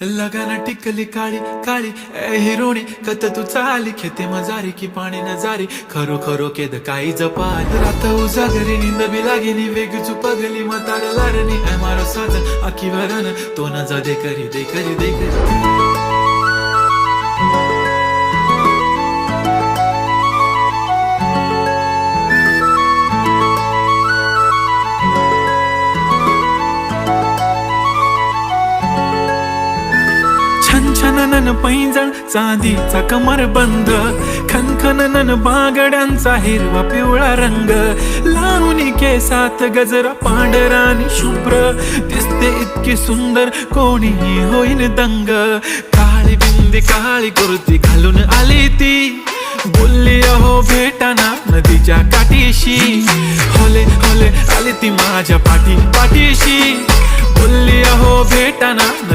लगाना टिकली काळी काळी ए हिरोणी कत तू चाली खेते मजारी की पाणी नजारी खरो खरो केद काही जपाल रात उजागरी निंद बी लागेनी वेग चुपगली मतार लारणी ए मारो साजन आखी वरन तो न जा दे करी दे करी दे करी छनछनन पैंजण चांदीचा कमर बंद खनखनन बागड्यांचा हिरवा पिवळा रंग लावणी केसात गजरा पांढरा आणि शुभ्र दिसते इतकी सुंदर कोणीही होईन दंग काळी बिंदी काळी कुर्ती घालून आली ती बोलली अहो भेटाना नदीच्या काठीशी होले होले आली ती माझ्या पाठीशी बोलली अहो भेटाना